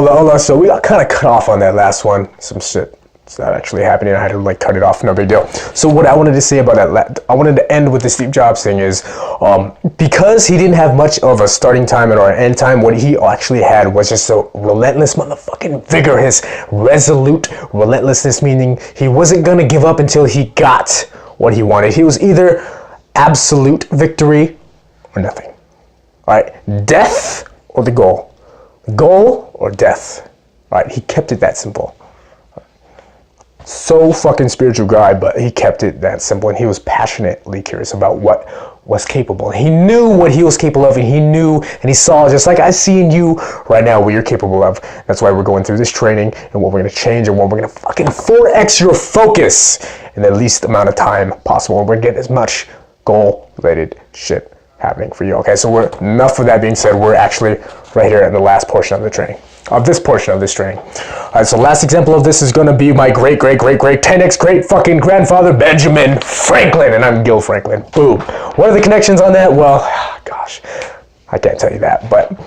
hold on. So we got kind of cut off on that last one. Some shit. It's not actually happening. I had to like cut it off. No big deal. So what I wanted to say about that, I wanted to end with the Steve Jobs thing is, because he didn't have much of a starting time or an end time, what he actually had was just a relentless motherfucking vigor, his resolute relentlessness, meaning he wasn't going to give up until he got what he wanted. He was either absolute victory or nothing. All right, death or the goal. Goal or death. All right, he kept it that simple. So fucking spiritual guy, but he kept it that simple, and he was passionately curious about what was capable. He knew what he was capable of, and he knew and he saw, just like I see in you right now, what you're capable of. That's why we're going through this training and what we're going to change and what we're going to fucking 4x your focus in the least amount of time possible. And we're getting as much goal-related shit happening for you. Okay, so enough of that being said, we're actually right here in the last portion of the training. Of this portion of this training. All right, so last example of this is going to be my great 10x great fucking grandfather, Benjamin Franklin, and I'm Gil Franklin. Boom. What are the connections on that? Well, gosh, I can't tell you that, but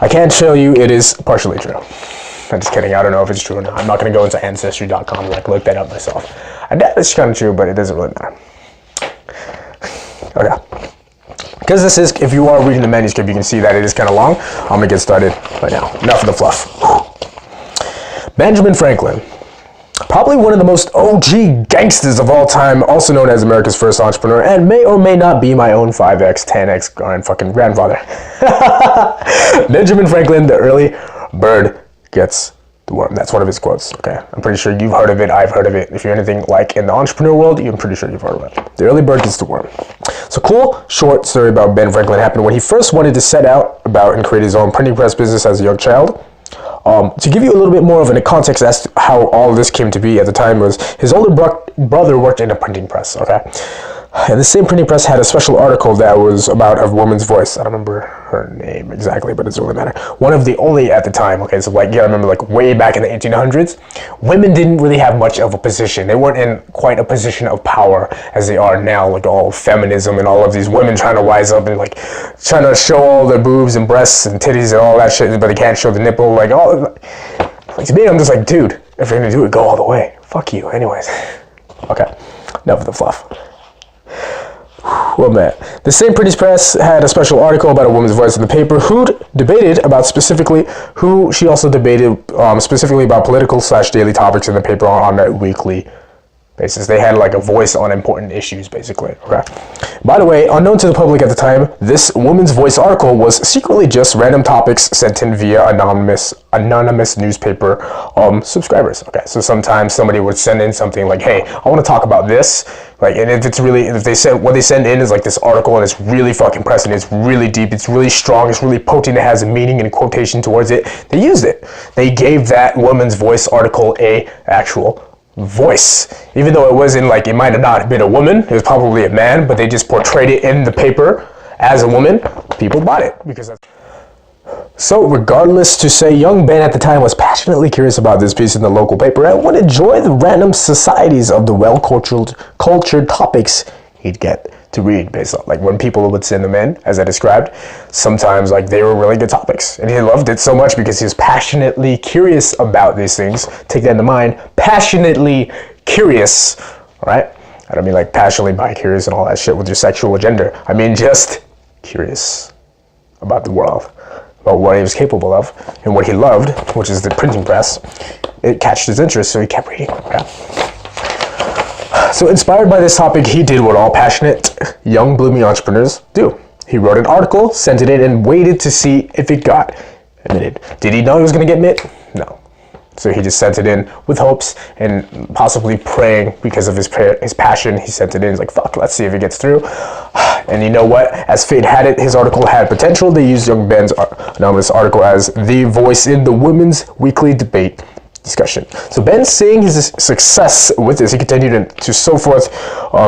I can show you it is partially true. I'm just kidding. I don't know if it's true or not. I'm not going to go into Ancestry.com and like look that up myself. I doubt it's kind of true, but it doesn't really matter. Okay. Because this is, if you are reading the manuscript, you can see that it is kind of long. I'm going to get started right now. Enough of the fluff. Benjamin Franklin. Probably one of the most OG gangsters of all time, also known as America's first entrepreneur, and may or may not be my own 5X, 10X fucking grandfather. Benjamin Franklin, the early bird gets the worm. That's one of his quotes, okay? I'm pretty sure you've heard of it. I've heard of it. If you're anything like in the entrepreneur world, I'm pretty sure you've heard of it. The early bird gets the worm. So cool, short story about Ben Franklin happened when he first wanted to set out about and create his own printing press business as a young child. To give you a little bit more of a context as to how all of this came to be at the time was his older brother worked in a printing press, okay? And the same printing press had a special article that was about a woman's voice. I don't remember her name exactly, but it doesn't really matter. One of the only at the time, okay, so like, yeah, I remember like way back in the 1800s, women didn't really have much of a position. They weren't in quite a position of power as they are now, like all feminism and all of these women trying to rise up and like trying to show all their boobs and breasts and titties and all that shit, but they can't show the nipple, like all, like to me, I'm just like, dude, if you're gonna do it, go all the way. Fuck you, anyways. Okay, enough of the fluff. Well, man, the same printing press had a special article about a woman's voice in the paper who debated about specifically specifically about political/daily topics in the paper on a weekly basis. They had like a voice on important issues, basically. Okay. By the way, unknown to the public at the time, this woman's voice article was secretly just random topics sent in via anonymous newspaper subscribers. Okay, so sometimes somebody would send in something like, "Hey, I want to talk about this." Like, and if they send what they send in is like this article and it's really fucking pressing, it's really deep, it's really strong, it's really potent, it has a meaning and a quotation towards it. They used it. They gave that woman's voice article a actual voice, even though it wasn't like, it might have not been a woman, it was probably a man, but they just portrayed it in the paper as a woman. People bought it because that's... So regardless to say, young Ben at the time was passionately curious about this piece in the local paper and would enjoy the random societies of the well-cultured topics he'd get to read, based on like when people would send them in, as I described, sometimes like they were really good topics, and he loved it so much because he was passionately curious about these things. Take that into mind, passionately curious, right? I don't mean like passionately bi-curious and all that shit with your sexual agenda. I mean just curious about the world, about what he was capable of and what he loved, which is the printing press. It catched his interest, so he kept reading. Okay. So inspired by this topic, he did what all passionate, young, blooming entrepreneurs do. He wrote an article, sent it in, and waited to see if it got admitted. Did he know he was going to get admitted? No. So he just sent it in with hopes and possibly praying because of his passion. He sent it in. He's like, fuck, let's see if it gets through. And you know what? As fate had it, his article had potential. They used young Ben's anonymous article as the voice in the women's weekly debate discussion. So Ben, seeing his success with this, he continued to so forth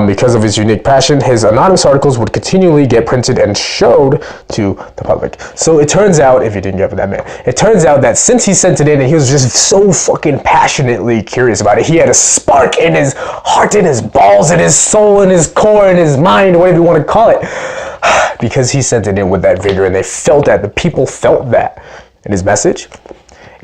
because of his unique passion. His anonymous articles would continually get printed and showed to the public. So it turns out, if you didn't get that, man, it turns out that since he sent it in and he was just so fucking passionately curious about it, he had a spark in his heart, in his balls, in his soul, in his core, in his mind, whatever you want to call it, because he sent it in with that vigor and they felt that, the people felt that in his message.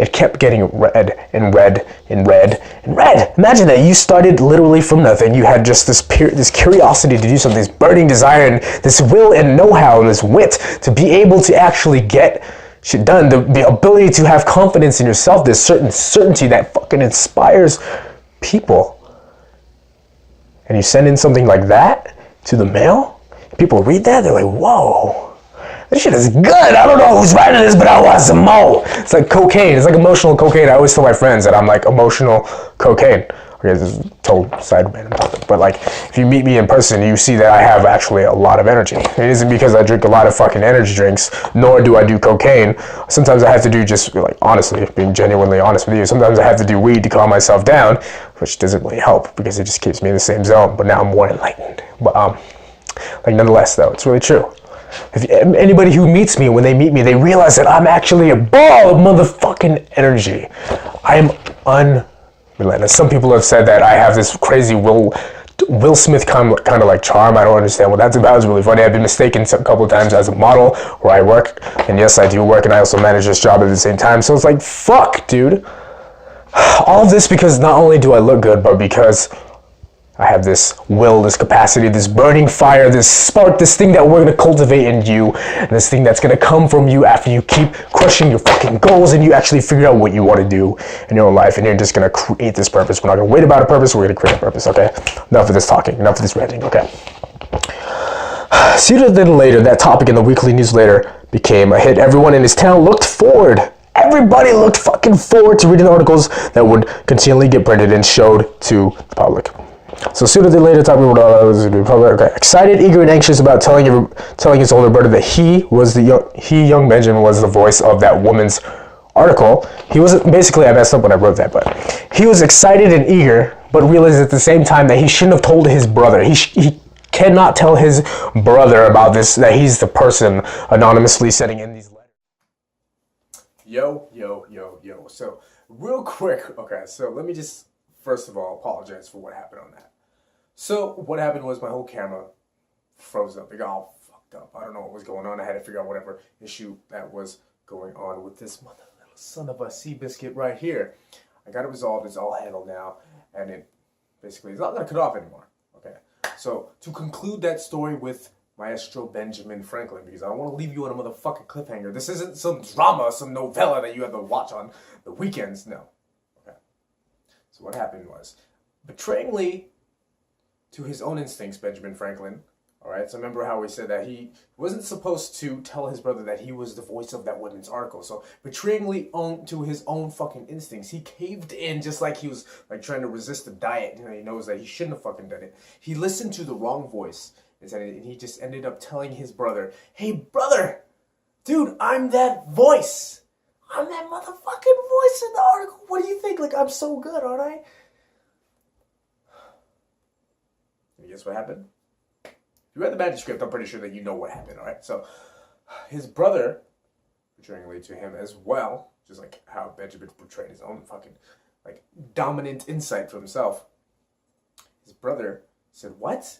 it kept getting red and red and red and red. Imagine that you started literally from nothing. You had just this curiosity to do something, this burning desire, and this will and know-how and this wit to be able to actually get shit done. The ability to have confidence in yourself, this certain certainty that fucking inspires people. And you send in something like that to the mail, people read that, they're like, whoa, this shit is good. I don't know who's writing this, but I want some more. It's like cocaine. It's like emotional cocaine. I always tell my friends that I'm like emotional cocaine. Okay, this is a total side random topic. But like, if you meet me in person, you see that I have actually a lot of energy. It isn't because I drink a lot of fucking energy drinks, nor do I do cocaine. Sometimes I have to do just, like, honestly, being genuinely honest with you, sometimes I have to do weed to calm myself down, which doesn't really help because it just keeps me in the same zone. But now I'm more enlightened. But like, nonetheless, though, it's really true. If anybody who meets me, when they meet me, they realize that I'm actually a ball of motherfucking energy. I am unrelentless. Some people have said that I have this crazy Will Smith kind of like charm. I don't understand what that's about. It's really funny. I've been mistaken a couple of times as a model where I work, and yes, I do work, and I also manage this job at the same time. So it's like, fuck, dude. All of this because not only do I look good, but because I have this will, this capacity, this burning fire, this spark, this thing that we're going to cultivate in you, and this thing that's going to come from you after you keep crushing your fucking goals and you actually figure out what you want to do in your own life, and you're just going to create this purpose. We're not going to wait about a purpose, we're going to create a purpose, okay? Enough of this talking, enough of this ranting, okay? Sooner than later, that topic in the weekly newsletter became a hit. Everyone in his town looked forward. Everybody looked fucking forward to reading articles that would continually get printed and showed to the public. So sooner than later, talking about excited, eager, and anxious about telling his older brother that young Benjamin was the voice of that woman's article. He was basically, I messed up when I wrote that, but he was excited and eager, but realized at the same time that he shouldn't have told his brother. He cannot tell his brother about this, that he's the person anonymously sending in these letters. Yo. So real quick, okay, so let me just first of all apologize for what happened on that. So what happened was my whole camera froze up. It got all fucked up. I don't know what was going on. I had to figure out whatever issue that was going on with this mother little son of a Seabiscuit right here. I got it resolved. It's all handled now, and it basically is not going to cut off anymore. Okay. So to conclude that story with Maestro Benjamin Franklin, because I don't want to leave you on a motherfucking cliffhanger. This isn't some drama, some novella that you have to watch on the weekends. No. Okay. So what happened was, betrayingly to his own instincts, Benjamin Franklin, all right, so remember how we said that he wasn't supposed to tell his brother that he was the voice of that women's article. So betrayingly to his own fucking instincts, he caved in just like he was like trying to resist the diet. You know, he knows that he shouldn't have fucking done it. He listened to the wrong voice, and he just ended up telling his brother, hey, brother, dude, I'm that voice. I'm that motherfucking voice in the article. What do you think? Like, I'm so good, aren't I? And guess what happened? If you read the manuscript, I'm pretty sure that you know what happened, all right? So his brother, betrayingly to him as well, just like how Benjamin portrayed his own fucking, like, dominant insight for himself, his brother said, what?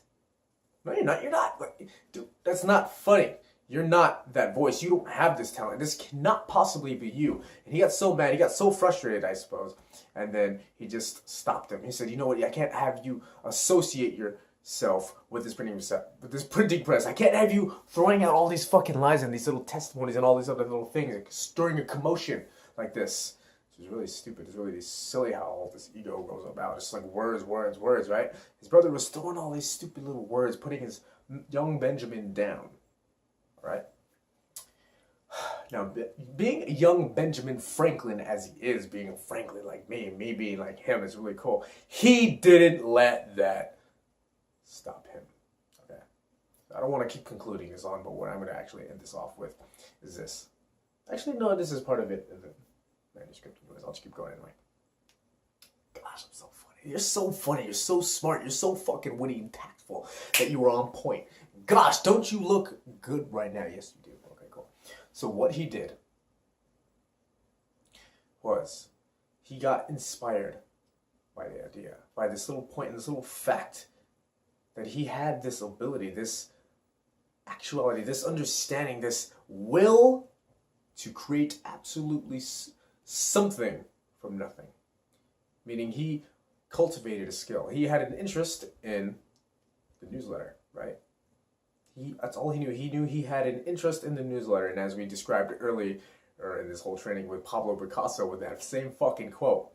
No, you're not. You're not. Like, dude, that's not funny. You're not that voice. You don't have this talent. This cannot possibly be you. And he got so mad. He got so frustrated, I suppose. And then he just stopped him. He said, you know what? I can't have you associate yourself with this printing press. I can't have you throwing out all these fucking lies and these little testimonies and all these other little things, like stirring a commotion like this. It's really stupid. It's really silly how all this ego goes about. It's like words, right? His brother was throwing all these stupid little words, putting his young Benjamin down. Right? Now, being a young Benjamin Franklin as he is, being a Franklin like me being like him is really cool. He didn't let that stop him. Okay? I don't want to keep concluding this on, but what I'm going to actually end this off with is this. Actually, no, this is part of it. Manuscript. I'll just keep going anyway. Gosh, I'm so funny. You're so funny. You're so smart. You're so fucking witty and tactful that you were on point. Gosh, don't you look good right now? Yes, you do. Okay, cool. So what he did was he got inspired by the idea, by this little point and this little fact that he had this ability, this actuality, this understanding, this will to create absolutely something from nothing. Meaning he cultivated a skill. He had an interest in the newsletter, right? That's all he knew. He knew he had an interest in the newsletter, and as we described earlier in this whole training with Pablo Picasso with that same fucking quote,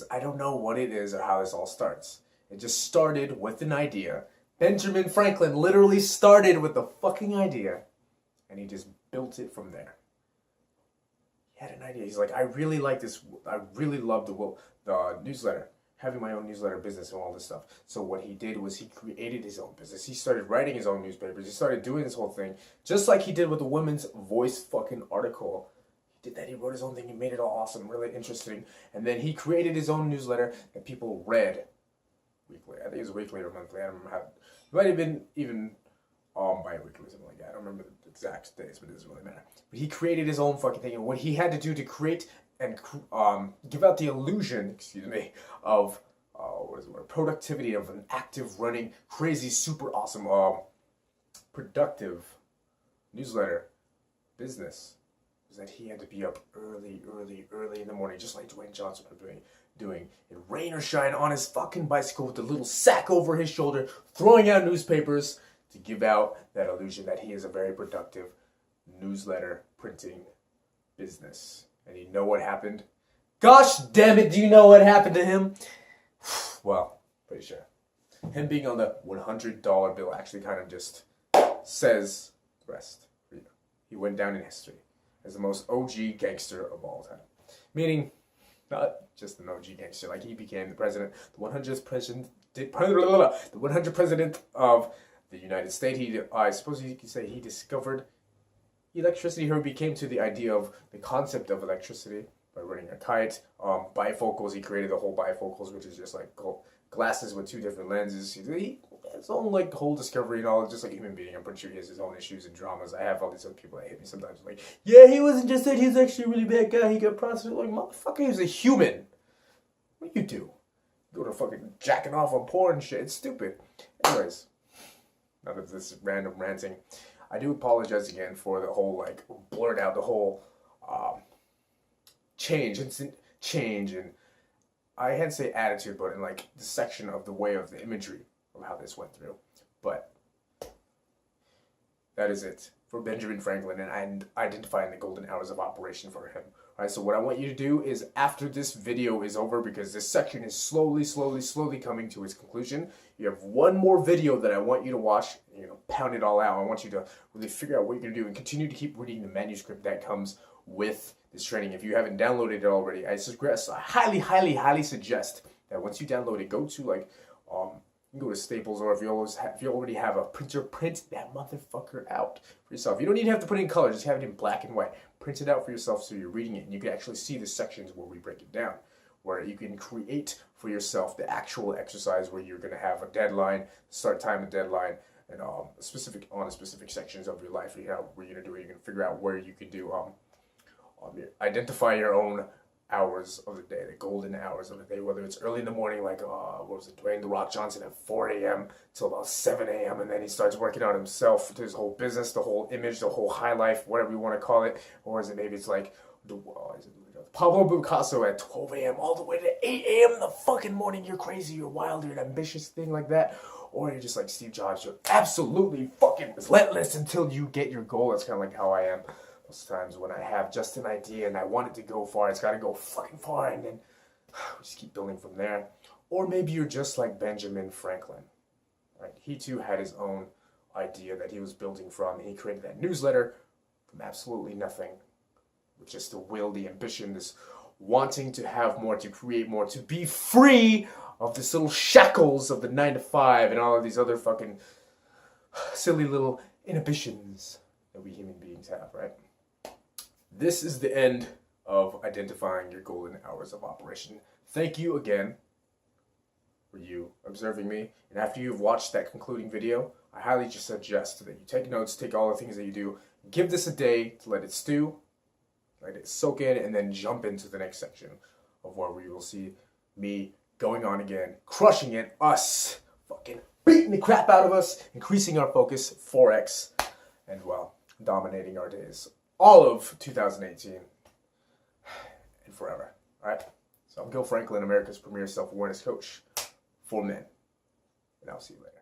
I don't know what it is or how this all starts. It just started with an idea. Benjamin Franklin literally started with the fucking idea, and he just built it from there. He had an idea. He's like, I really like this. I really love the newsletter, having my own newsletter business and all this stuff. So what he did was he created his own business. He started writing his own newspapers. He started doing this whole thing, just like he did with the Women's Voice fucking article. He did that. He wrote his own thing. He made it all awesome, really interesting. And then he created his own newsletter that people read weekly. I think it was weekly or monthly. I don't remember how. It might have been even bi-weekly or something like that. I don't remember the exact days, but it doesn't really matter. But he created his own fucking thing. And what he had to do to create and give out the illusion, of what is the word? Productivity of an active, running, crazy, super awesome, productive newsletter business, was that he had to be up early in the morning, just like Dwayne Johnson was doing in rain or shine on his fucking bicycle with a little sack over his shoulder, throwing out newspapers to give out that illusion that he is a very productive newsletter printing business. And you know what happened? Gosh damn it, do you know what happened to him? Well, pretty sure. Him being on the $100 bill actually kind of just says the rest for you. He went down in history as the most OG gangster of all time. Meaning, not just an OG gangster, like he became the president, the 100th president of the United States. I suppose you could say he discovered electricity, or became to the idea of the concept of electricity by running a kite. Bifocals, he created the whole bifocals, which is just like glasses with two different lenses. He his own like whole discovery and all, just like a human being. I'm pretty sure he has his own issues and dramas. I have all these other people that hit me sometimes like, yeah, he wasn't just that, he's actually a really bad guy, he got prostituted. Like, motherfucker, he was a human. What do? You go to fucking jacking off on porn and shit. It's stupid. Anyways, enough of this random ranting. I do apologize again for the whole, like, blurt out the whole instant change, and I had to say attitude, but in, like, the section of the way of the imagery of how this went through. But that is it for Benjamin Franklin and identifying the golden hours of operation for him. All right, so what I want you to do is, after this video is over, because this section is slowly coming to its conclusion, you have one more video that I want you to watch, pound it all out. I want you to really figure out what you're going to do and continue to keep reading the manuscript that comes with this training. If you haven't downloaded it already, I highly suggest that once you download it, go to like, you can go to Staples, or if you already have a printer, print that motherfucker out for yourself. You don't even have to put it in color, just have it in black and white. Print it out for yourself so you're reading it, and you can actually see the sections where we break it down, where you can create for yourself the actual exercise where you're going to have a deadline, start time and deadline, and specific sections of your life. Where you're going to do it. You can figure out where you can do identify your own hours of the day, the golden hours of the day, whether it's early in the morning, like Dwayne "The Rock" Johnson at 4 a.m. till about 7 a.m. and then he starts working on himself, to his whole business, the whole image, the whole high life, whatever you want to call it. Or is it maybe it's like Pablo Picasso at 12 a.m. all the way to 8 a.m. in the fucking morning. You're crazy, you're wild, you're an ambitious thing like that. Or you're just like Steve Jobs, you're absolutely fucking relentless until you get your goal. That's kind of like how I am most times when I have just an idea and I want it to go far. It's got to go fucking far, and then we just keep building from there. Or maybe you're just like Benjamin Franklin, right? He too had his own idea that he was building from, and he created that newsletter from absolutely nothing, with just the will, the ambition, this wanting to have more, to create more, to be free of this little shackles of the 9 to 5 and all of these other fucking silly little inhibitions that we human beings have, right? This is the end of identifying your golden hours of operation. Thank you again for you observing me. And after you've watched that concluding video, I highly just suggest that you take notes, take all the things that you do, give this a day to let it stew, let it soak in, and then jump into the next section of where we will see me going on again, crushing it, us fucking beating the crap out of us, increasing our focus 4x, and well, dominating our days. All of 2018. All right. So I'm Gil Franklin, America's premier self-awareness coach for men. And I'll see you later.